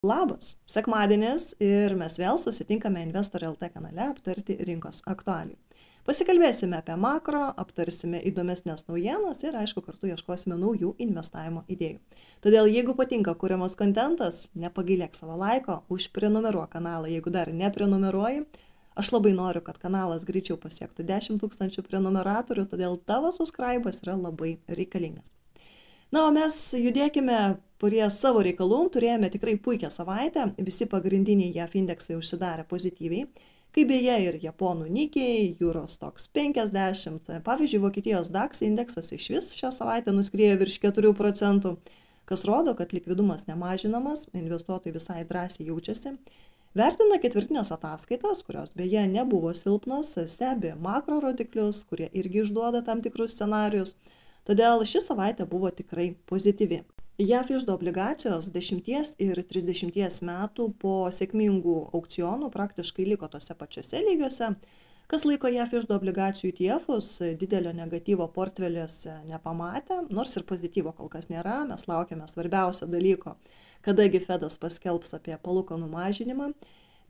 Labas, sekmadienis ir mes vėl susitinkame Investor LT kanale aptarti rinkos aktualijų. Pasikalbėsime apie makro, aptarsime įdomesnės naujienas ir, aišku, kartu ieškosime naujų investavimo idėjų. Todėl, jeigu patinka kuriamas kontentas, nepagailėk savo laiko, užprenumeruok kanalą, jeigu dar neprenumeruoji. Aš labai noriu, kad kanalas greičiau pasiektų 10 000 prenumeratorių, todėl tavo subscribas yra labai reikalingas. Na, o mes judėkime prie savo reikalų, turėjome tikrai puikią savaitę, visi pagrindiniai JAF indeksai užsidarė pozityviai, kaip beje ir Japonų Nikkei, Eurostoxx 50, pavyzdžiui, Vokietijos DAX indeksas iš vis šią savaitę nuskriejo virš 4%, kas rodo, kad likvidumas nemažinamas, investuotojai visai drąsiai jaučiasi. Vertina ketvirtinės ataskaitas, kurios beje nebuvo silpnos, stebi makro rodiklius, kurie irgi išduoda tam tikrus scenarius. Todėl ši savaitė buvo tikrai pozityvi. JAF iždo obligacijos 10 ir 30 metų po sėkmingų aukcionų praktiškai liko tose pačiose lygiuose. Kas laiko JAF iždo obligacijų ETF-us, didelio negatyvo portfeliuose nepamatė, nors ir pozityvo kol kas nėra, mes laukiame svarbiausio dalyko, kadagi Fedas paskelbs apie palūkanų mažinimą.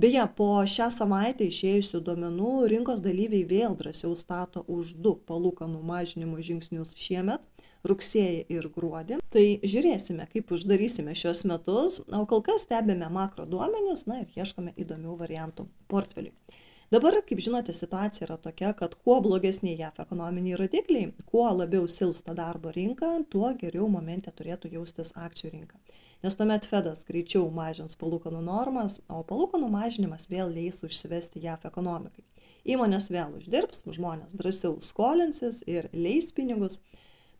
Beje, po šią savaitę išėjusių duomenų rinkos dalyviai vėl drąsiau stato už 2 palūkanų mažinimo žingsnius šiemet, rugsėjį ir gruodį. Tai žiūrėsime, kaip uždarysime šios metus, o kol kas stebime makro duomenis, na ir ieškome įdomių variantų portfeliui. Dabar, kaip žinote, situacija yra tokia, kad kuo blogesni JAF ekonominiai rodikliai, kuo labiau silpsta darbo rinka, tuo geriau momente turėtų jaustis akcijų rinka. Nes tuomet Fedas greičiau mažins palūkanų normas, o palūkanų mažinimas vėl leis užsivesti JAF ekonomikai. Įmonės vėl uždirbs, žmonės drąsiau skolinsis ir leis pinigus,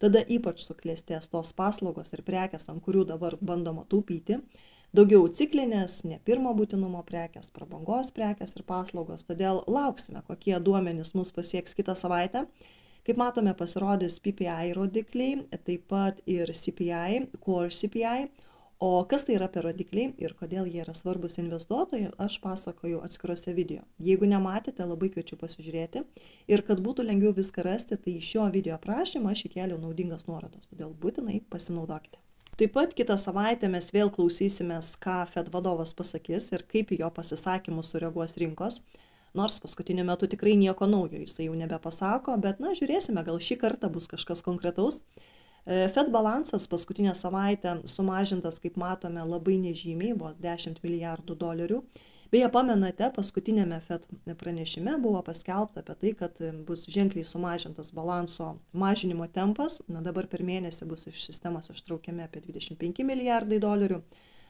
tada ypač suklestės tos paslaugos ir prekės, ant kurių dabar bandoma taupyti, daugiau ciklinės, ne pirmo būtinumo prekės, prabangos prekės ir paslaugos, todėl lauksime, kokie duomenys mus pasieks kitą savaitę. Kaip matome, pasirodys PPI rodikliai, taip pat ir CPI, Core CPI. O kas tai yra per rodikliai ir kodėl jie yra svarbus investuotojai, aš pasakoju atskiruose video. Jeigu nematėte, labai kviečiu pasižiūrėti. Ir kad būtų lengviau viską rasti, tai šio video aprašymą aš įkėliau naudingas nuorodas, todėl būtinai pasinaudokite. Taip pat kitą savaitę mes vėl klausysimės, ką Fed vadovas pasakys ir kaip į jo pasisakymus sureaguos rinkos. Nors paskutiniu metu tikrai nieko naujo jisai jau nebepasako, bet na, žiūrėsime, gal šį kartą bus kažkas konkretaus. Fed balansas paskutinę savaitę sumažintas, kaip matome, labai nežymiai, vos 10 milijardų dolerių. Beje, pamenate, paskutinėme Fed pranešime buvo paskelbta apie tai, kad bus ženkliai sumažintas balanso mažinimo tempas. Na, dabar per mėnesį bus iš sistemos ištraukiami apie 25 milijardai dolerių.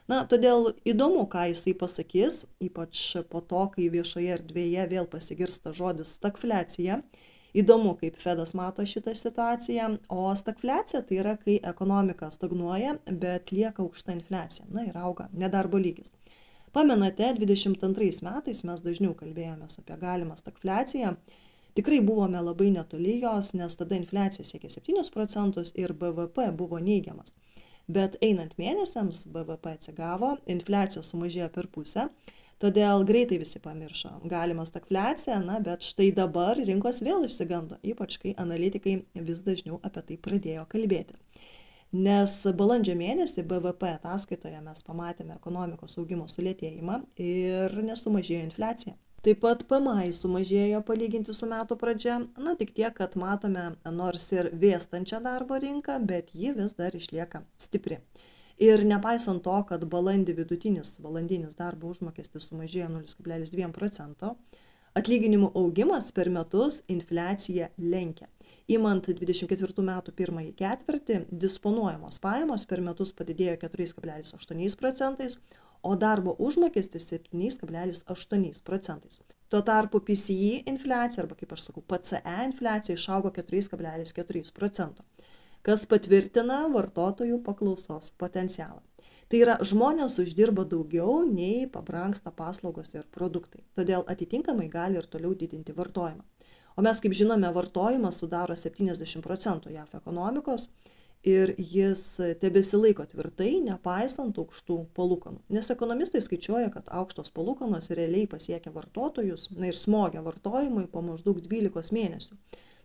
Na, todėl įdomu, ką jisai pasakys, ypač po to, kai viešoje erdvėje vėl pasigirsta žodis stagfliacija. Įdomu, kaip Fedas mato šitą situaciją, o stagfliacija tai yra, kai ekonomika stagnuoja, bet lieka aukšta infliacija, na ir auga nedarbo lygis. Pamenate, 22 metais mes dažniau kalbėjomės apie galimą stagfliaciją, tikrai buvome labai netoli jos, nes tada infliacija siekė 7% ir BVP buvo neigiamas. Bet einant mėnesiams BVP atsigavo, infliacija sumažėjo per pusę. Todėl greitai visi pamiršo galimą stagfliaciją, na, bet štai dabar rinkos vėl išsigando, ypač kai analitikai vis dažniau apie tai pradėjo kalbėti. Nes balandžio mėnesį BVP ataskaitoje mes pamatėme ekonomikos augimo sulėtėjimą ir nesumažėjo infliacija. Taip pat PMI sumažėjo palyginti su metų pradžia, na tik tiek, kad matome nors ir vėstančią darbo rinką, bet ji vis dar išlieka stipri. Ir nepaisant to, kad balandį vidutinis valandinis darbo užmokestis sumažėjo 0,2%, atlyginimų augimas per metus infliaciją lenkia. Imant 24 metų pirmąjį ketvirtį, disponuojamos pajamos per metus padidėjo 4,8%, o darbo užmokestis 7,8%. Tuo tarpu PCE infliacija, arba kaip aš sakau, PCE infliacija išaugo 4,4%. Kas patvirtina vartotojų paklausos potencialą. Tai yra, žmonės uždirba daugiau nei pabrangsta paslaugos ir produktai, todėl atitinkamai gali ir toliau didinti vartojimą. O mes, kaip žinome, vartojimas sudaro 70% JAF ekonomikos ir jis tebesilaiko tvirtai, nepaisant aukštų palūkanų. Nes ekonomistai skaičiuoja, kad aukštos palūkanos realiai pasiekia vartotojus, na ir smogia vartojimui po maždaug 12 mėnesių.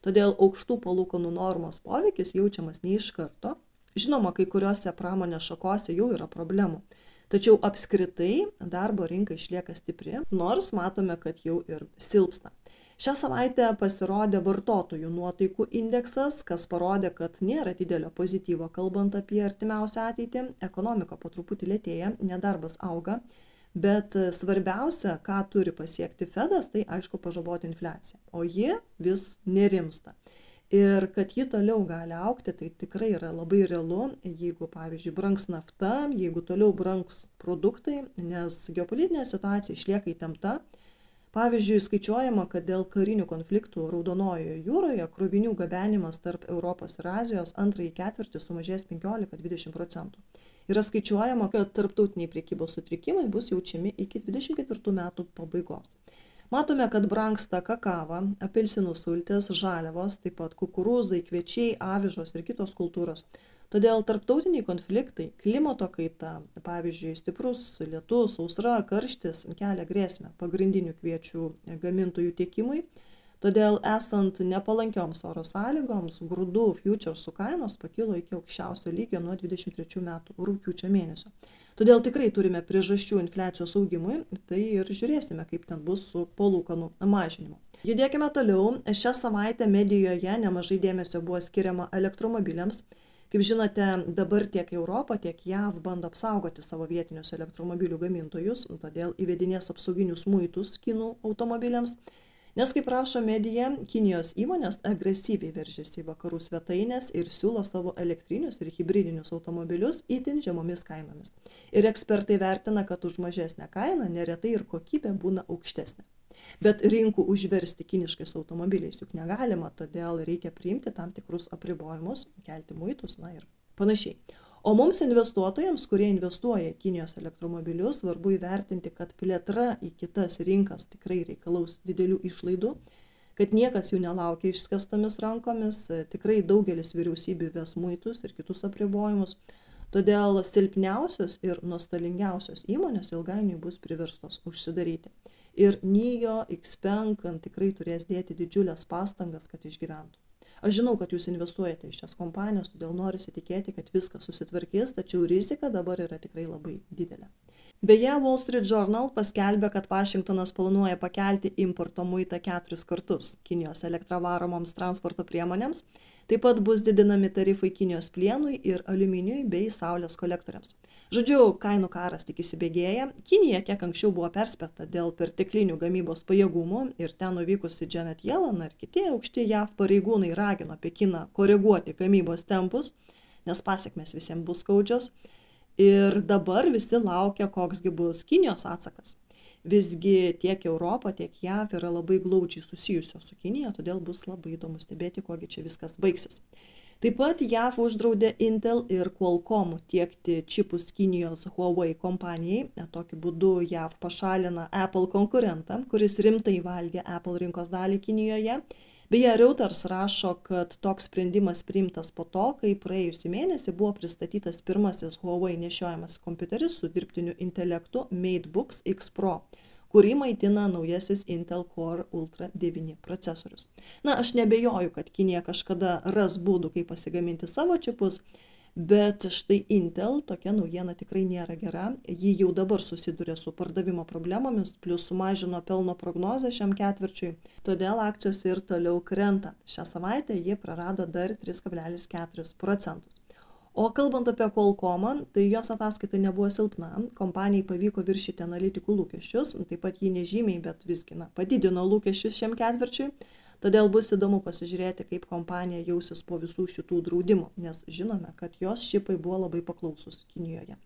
Todėl aukštų palūkanų normos poveikis jaučiamas ne iš karto. Žinoma, kai kuriuose pramonės šakose jau yra problemų. Tačiau apskritai darbo rinka išlieka stipri, nors matome, kad jau ir silpsta. Šią savaitę pasirodė vartotojų nuotaikų indeksas, kas parodė, kad nėra didelio pozityvo kalbant apie artimiausią ateitį, ekonomika po truputį lėtėja, nedarbas auga, bet svarbiausia, ką turi pasiekti Fedas, tai aišku pažaboti infliaciją, o ji vis nerimsta. Ir kad ji toliau gali augti, tai tikrai yra labai realu, jeigu, pavyzdžiui, brangs nafta, jeigu toliau brangs produktai, nes geopolitinė situacija išlieka įtempta. Pavyzdžiui, skaičiuojama, kad dėl karinių konfliktų Raudonojoje jūroje krovinių gabenimas tarp Europos ir Azijos antrąjį ketvirtį sumažės 15–20%. Yra skaičiuojama, kad tarptautiniai prekybos sutrikimai bus jaučiami iki 2024 metų pabaigos. Matome, kad brangsta kakava, apelsinų sultys, žaliavos, taip pat kukurūzai, kviečiai, avižos ir kitos kultūros. Todėl tarptautiniai konfliktai, klimato kaita, pavyzdžiui, stiprus lietus, sausra, karštis kelia grėsmę pagrindinių kviečių gamintojų tiekimui. Todėl esant nepalankioms oro sąlygoms, grūdų futuresų kainos pakilo iki aukščiausio lygio nuo 23 metų rugpjūčio mėnesio. Todėl tikrai turime priežasčių infliacijos augimui, tai ir žiūrėsime, kaip ten bus su palūkanų mažinimu. Judėkime toliau. Šią savaitę medijoje nemažai dėmesio buvo skiriama elektromobiliams. Kaip žinote, dabar tiek Europa, tiek JAV bando apsaugoti savo vietinius elektromobilių gamintojus, todėl įvedinės apsauginius muitus kinų automobiliams. Nes, kaip rašo medija, Kinijos įmonės agresyviai veržiasi į vakarų svetainės ir siūlo savo elektrinius ir hibridinius automobilius itin žemomis kainomis. Ir ekspertai vertina, kad už mažesnę kainą neretai ir kokybė būna aukštesnė. Bet rinkų užversti kiniškais automobiliais juk negalima, todėl reikia priimti tam tikrus apribojimus, kelti muitus, ir panašiai. O mums investuotojams, kurie investuoja į Kinijos elektromobilius, svarbu įvertinti, kad plėtra į kitas rinkas tikrai reikalaus didelių išlaidų, kad niekas jų nelaukia išskėstomis rankomis, tikrai daugelis vyriausybių ves muitus ir kitus apribojimus, todėl silpniausios ir nuostolingiausios įmonės ilgainiui bus priverstos užsidaryti. Ir NIO, XPeng tikrai turės dėti didžiulės pastangas, kad išgyventų. Aš žinau, kad jūs investuojate į šias kompanijas, todėl norisi tikėti, kad viskas susitvarkys, tačiau rizika dabar yra tikrai labai didelė. Beje, Wall Street Journal paskelbė, kad Vašingtonas planuoja pakelti importo muitą 4 kartus Kinijos elektra varomoms transporto priemonėms. Taip pat bus didinami tarifai Kinijos plienui ir aliuminiui bei saulės kolektoriams. Žodžiu, kainų karas tik įsibėgėja. Kinija kiek anksčiau buvo perspėta dėl perteklinių gamybos pajėgumų ir ten nuvykusi Janet Yellen ir kiti aukšti JAV pareigūnai ragino Pekiną koreguoti gamybos tempus, nes pasekmės visiems bus skaudžios. Ir dabar visi laukia, koksgi bus Kinijos atsakas. Visgi tiek Europa, tiek JAV yra labai glaudžiai susijusios su Kinija, todėl bus labai įdomu stebėti, kogi čia viskas baigsis. Taip pat JAV uždraudė Intel ir Qualcomm tiekti čipus Kinijos Huawei kompanijai. Tokiu būdu JAV pašalina Apple konkurentą, kuris rimtai valgė Apple rinkos dalį Kinijoje. Beje, Reuters rašo, kad toks sprendimas priimtas po to, kai praėjusį mėnesį buvo pristatytas pirmasis Huawei nešiojamas kompiuteris su dirbtiniu intelektu MateBooks X Pro, kurį maitina naujasis Intel Core Ultra 9 procesorius. Aš nebejoju, kad Kinija kažkada ras būdų, kaip pasigaminti savo čipus, bet štai Intel tokia naujiena tikrai nėra gera. Ji jau dabar susiduria su pardavimo problemomis, plus sumažino pelno prognozę šiam ketvirčiui, todėl akcijos ir toliau krenta. Šią savaitę ji prarado dar 3,4%. O kalbant apie Qualcommą, tai jos ataskaita nebuvo silpna, kompanijai pavyko viršyti analitikų lūkesčius, taip pat jį nežymiai, bet visgi padidino lūkesčius šiam ketvirčiui, todėl bus įdomu pasižiūrėti, kaip kompanija jausis po visų šitų draudimų, nes žinome, kad jos čipai buvo labai paklausus Kinijoje.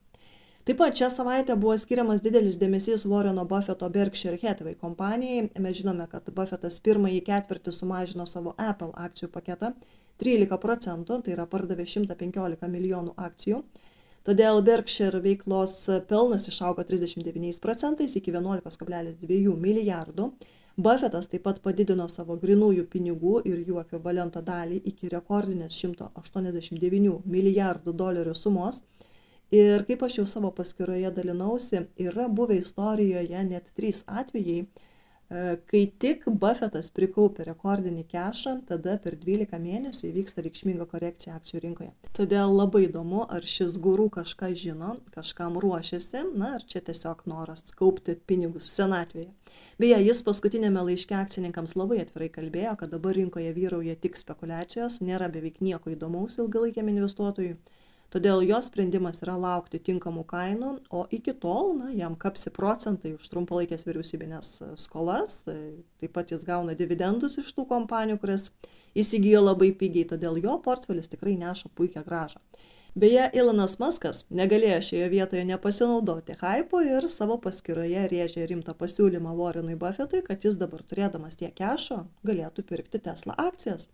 Taip pat šią savaitę buvo skiriamas didelis dėmesys Warreno Buffetto Berkshire Hathaway kompanijai. Mes žinome, kad Buffettas pirmąjį ketvirtį sumažino savo Apple akcijų paketą 13%, tai yra pardavė 115 milijonų akcijų. Todėl Berkshire veiklos pelnas išaugo 39% iki 11,2 milijardų. Buffettas taip pat padidino savo grinųjų pinigų ir jų ekvivalento dalį iki rekordinės 189 milijardų dolerių sumos. Ir kaip aš jau savo paskyroje dalinausi, yra buvę istorijoje net 3 atvejai, Kai tik Buffettas prikaupė rekordinį kešą, tada per 12 mėnesių įvyksta reikšminga korekcija akcijų rinkoje. Todėl labai įdomu, ar šis guru kažką žino, kažkam ruošiasi, ar čia tiesiog noras kaupti pinigus senatvėje. Beje, jis paskutinėme laiške akcininkams labai atvirai kalbėjo, kad dabar rinkoje vyrauja tik spekulacijos, nėra beveik nieko įdomaus ilgalaikiam investuotojui. Todėl jo sprendimas yra laukti tinkamų kainų, o iki tol jam kapsi procentai už trumpalaikės vyriausybinės skolas, taip pat jis gauna dividendus iš tų kompanijų, kurias įsigijo labai pigiai, todėl jo portfelis tikrai neša puikią grąžą. Beje, Elonas Muskas negalėjo šioje vietoje nepasinaudoti hypo ir savo paskyroje rėžė rimtą pasiūlymą Warrenui Buffettui, kad jis dabar turėdamas tiek kešo galėtų pirkti Tesla akcijas.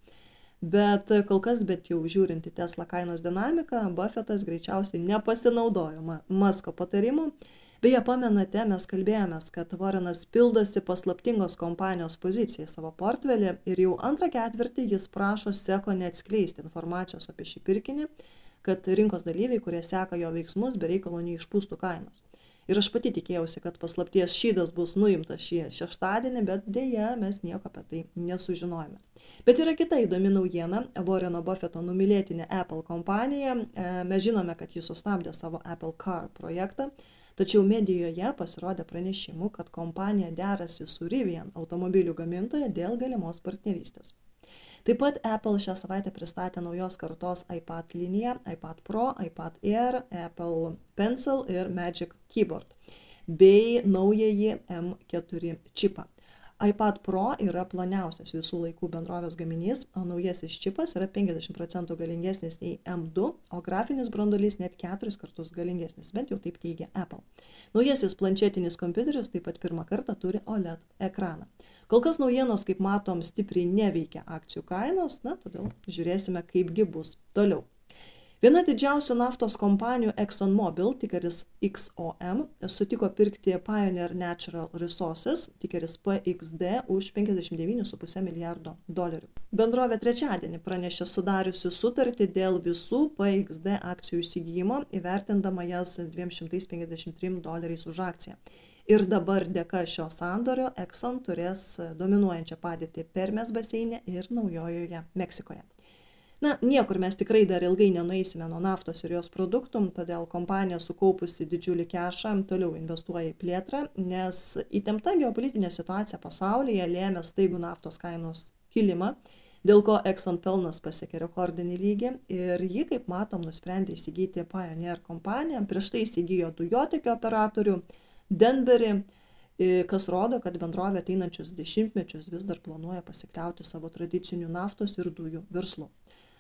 Bet kol kas, bet jau žiūrint į Tesla kainos dinamiką, Buffettas greičiausiai nepasinaudojo Musko patarimu. Beje, pamenate, mes kalbėjomės, kad Warrenas pildosi paslaptingos kompanijos poziciją į savo portfelį ir jau antrą ketvirtį jis prašo SECO neatskleisti informacijos apie šį pirkinį, kad rinkos dalyviai, kurie seka jo veiksmus, be reikalo neišpūstų kainos. Ir aš pati tikėjausi, kad paslapties šydas bus nuimtas šį šeštadienį, bet dėja mes nieko apie tai nesužinojome. Bet yra kita įdomi naujiena, Warreno Buffetto numylėtinė Apple kompanija. Mes žinome, kad jis sustabdė savo Apple Car projektą, tačiau medijoje pasirodė pranešimų, kad kompanija derasi su Rivian automobilių gamintoja dėl galimos partnerystės. Taip pat Apple šią savaitę pristatė naujos kartos iPad liniją, iPad Pro, iPad Air, Apple Pencil ir Magic Keyboard, bei naująjį M4 čipą. iPad Pro yra ploniausias visų laikų bendrovės gaminys, o naujasis čipas yra 50% galingesnis nei M2, o grafinis branduolys net 4 kartus galingesnis, bent jau taip teigia Apple. Naujasis planšetinis kompiuteris taip pat pirmą kartą turi OLED ekraną. Kol kas naujienos, kaip matom, stipriai neveikia akcijų kainos, todėl žiūrėsime, kaipgi bus toliau. Viena didžiausių naftos kompanijų ExxonMobil, tikeris XOM, sutiko pirkti Pioneer Natural Resources, tikeris PXD, už $59,5 milijardo. Bendrovė trečiadienį pranešė sudariusi sutartį dėl visų PXD akcijų įsigijimo, įvertindama jas $253 už akciją. Ir dabar dėka šio sandorio Exxon turės dominuojančią padėtį Permės baseine ir Naujojoje Meksikoje. Niekur mes tikrai dar ilgai nenueisime nuo naftos ir jos produktų, todėl kompanija sukaupusi didžiulį kešą toliau investuoja į plėtrą, nes įtempta geopolitinė situacija pasaulyje lėmė staigų naftos kainos kilimą, dėl ko Exxon pelnas pasiekė rekordinį lygį ir ji, kaip matom, nusprendė įsigyti Pioneer kompaniją, prieš tai įsigijo dujotiekio operatorių Denbury, kas rodo, kad bendrovė ateinančius dešimtmečius vis dar planuoja pasikliauti savo tradicinių naftos ir dujų verslu.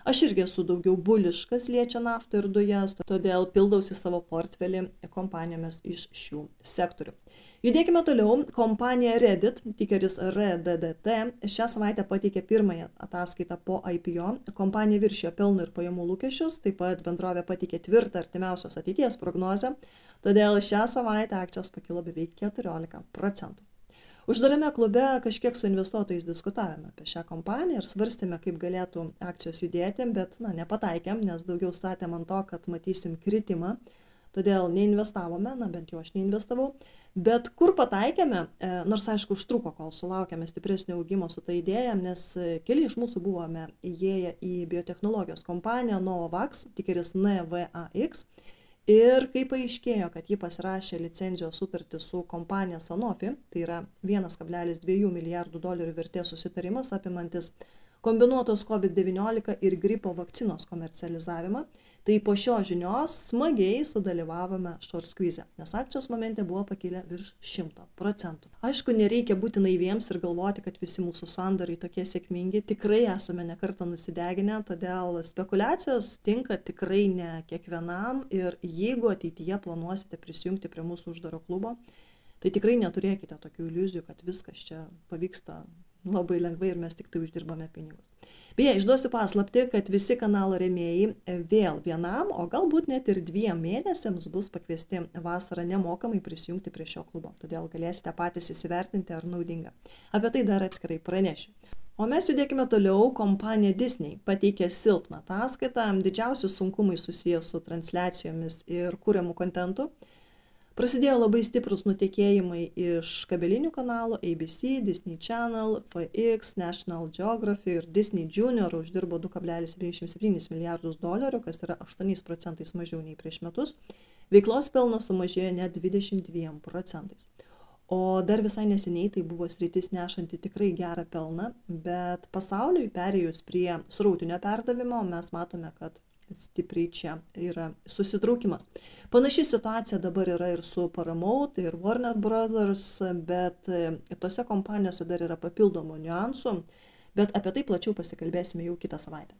Aš irgi esu daugiau buliškas liečia naftą ir dujas, todėl pildausi savo portfelį kompanijomis iš šių sektorių. Judėkime toliau. Kompanija Reddit, tikeris RDDT, šią savaitę pateikė pirmąją ataskaitą po IPO. Kompanija viršijo pelno ir pajamų lūkesčius, taip pat bendrovė pateikė tvirtą artimiausios ateities prognozę, todėl šią savaitę akcijos pakilo beveik 14%. Uždarame klube kažkiek su investuotojais diskutavome apie šią kompaniją ir svarstėme, kaip galėtų akcijos judėti, bet nepataikėm, nes daugiau statėm ant to, kad matysim kritimą, todėl neinvestavome, bent jau aš neinvestavau. Bet kur pataikėme, nors aišku užtruko, kol sulaukėme stipresnio augimo su ta idėja, nes keli iš mūsų buvome įėję į biotechnologijos kompaniją Novavax, tikeris NVAX, ir kai paaiškėjo, kad ji pasirašė licenzijos sutartį su kompanija Sanofi, tai yra $1,2 milijardų vertės susitarimas apimantis kombinuotos COVID-19 ir gripo vakcinos komercializavimą, tai po šios žinios smagiai sudalyvavome short squeeze, nes akcijos momente buvo pakilę virš 100%. Aišku, nereikia būti naiviems ir galvoti, kad visi mūsų sandoriai tokie sėkmingi, tikrai esame nekartą nusideginę, todėl spekulacijos tinka tikrai ne kiekvienam ir jeigu ateityje planuosite prisijungti prie mūsų uždaro klubo, tai tikrai neturėkite tokių iliuzijų, kad viskas čia pavyksta labai lengvai ir mes tik tai uždirbame pinigus. Beje, išduosiu paslaptį, kad visi kanalo rėmėjai vėl vienam, o galbūt net ir 2 mėnesiams bus pakviesti vasarą nemokamai prisijungti prie šio klubo. Todėl galėsite patys įsivertinti, ar naudinga. Apie tai dar atskirai pranešiu. O mes judėkime toliau. Kompanija Disney pateikė silpną ataskaitą, didžiausi sunkumai susijęs su transliacijomis ir kuriamų kontentų. Prasidėjo labai stiprus nutekėjimai iš kabelinių kanalų ABC, Disney Channel, FX, National Geography ir Disney Junior uždirbo 2,77 milijardus dolerių, kas yra 8% mažiau nei prieš metus. Veiklos pelnas sumažėjo net 22%. O dar visai neseniai tai buvo sritis nešanti tikrai gerą pelną, bet pasauliui perėjus prie srautinio perdavimo mes matome, kad stipriai čia yra susitraukimas. Panaši situacija dabar yra ir su Paramount, ir Warner Brothers, bet tose kompanijose dar yra papildomų niuansų, bet apie tai plačiau pasikalbėsime jau kitą savaitę.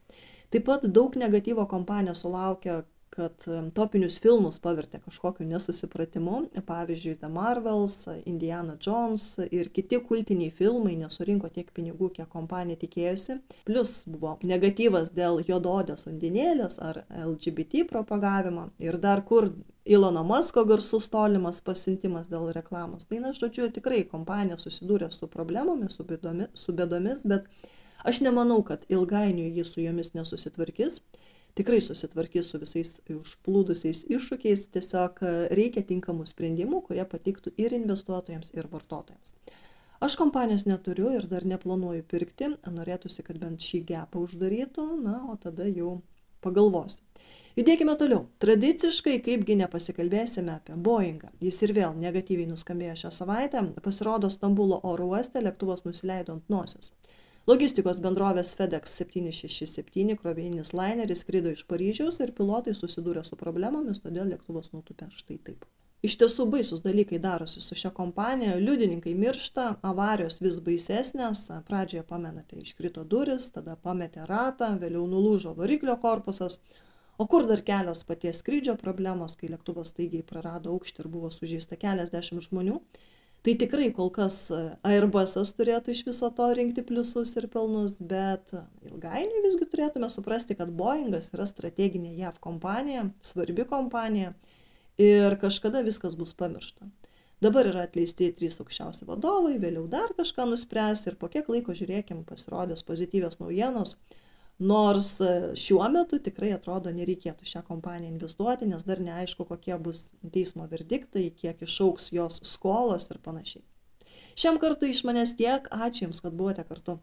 Taip pat daug negatyvo kompanija sulaukia, kad topinius filmus pavertė kažkokiu nesusipratimu. Pavyzdžiui, The Marvels, Indiana Jones ir kiti kultiniai filmai nesurinko tiek pinigų, kiek kompanija tikėjosi. Plus buvo negatyvas dėl juodaodės undinėlės ar LGBT propagavimo ir dar kur Elono Musko garsus tolimas pasiuntimas dėl reklamos. Tai, žodžiu, tikrai kompanija susidūrė su problemomis, su bėdomis, bet aš nemanau, kad ilgainiui jis su jomis nesusitvarkys. Tikrai susitvarkys su visais užplūdusiais iššūkiais, tiesiog reikia tinkamų sprendimų, kurie patiktų ir investuotojams, ir vartotojams. Aš kompanijos neturiu ir dar neplanuoju pirkti, norėtųsi, kad bent šį gapą uždarytų, o tada jau pagalvosiu. Judėkime toliau. Tradiciškai, kaipgi nepasikalbėsime apie Boeingą. Jis ir vėl negatyviai nuskambėjo šią savaitę. Pasirodo, Stambulo oro uoste lėktuvas nusileido ant nosies. Logistikos bendrovės FedEx 767 krovininis laineris skrido iš Paryžiaus ir pilotai susidūrė su problemomis, todėl lėktuvas nutūpė štai taip. Iš tiesų baisus dalykai darosi su šia kompanija, liudininkai miršta, avarijos vis baisesnės, pradžioje pamenate, iškrito duris, tada pametė ratą, vėliau nulūžo variklio korpusas, o kur dar kelios paties skrydžio problemos, kai lėktuvas staigiai prarado aukštį ir buvo sužeista keliasdešimt žmonių. Tai tikrai kol kas Airbus'as turėtų iš viso to rinkti pliusus ir pelnus, bet ilgainiui visgi turėtume suprasti, kad Boeingas yra strateginė JAV kompanija, svarbi kompanija ir kažkada viskas bus pamiršta. Dabar yra atleisti 3 aukščiausi vadovai, vėliau dar kažką nuspręs ir po kiek laiko žiūrėkim pasirodės pozityvios naujienos. Nors šiuo metu tikrai atrodo nereikėtų šią kompaniją investuoti, nes dar neaišku, kokie bus teismo verdiktai, kiek išaugs jos skolos ir panašiai. Šiam kartui iš manęs tiek, ačiū Jums, kad buvote kartu.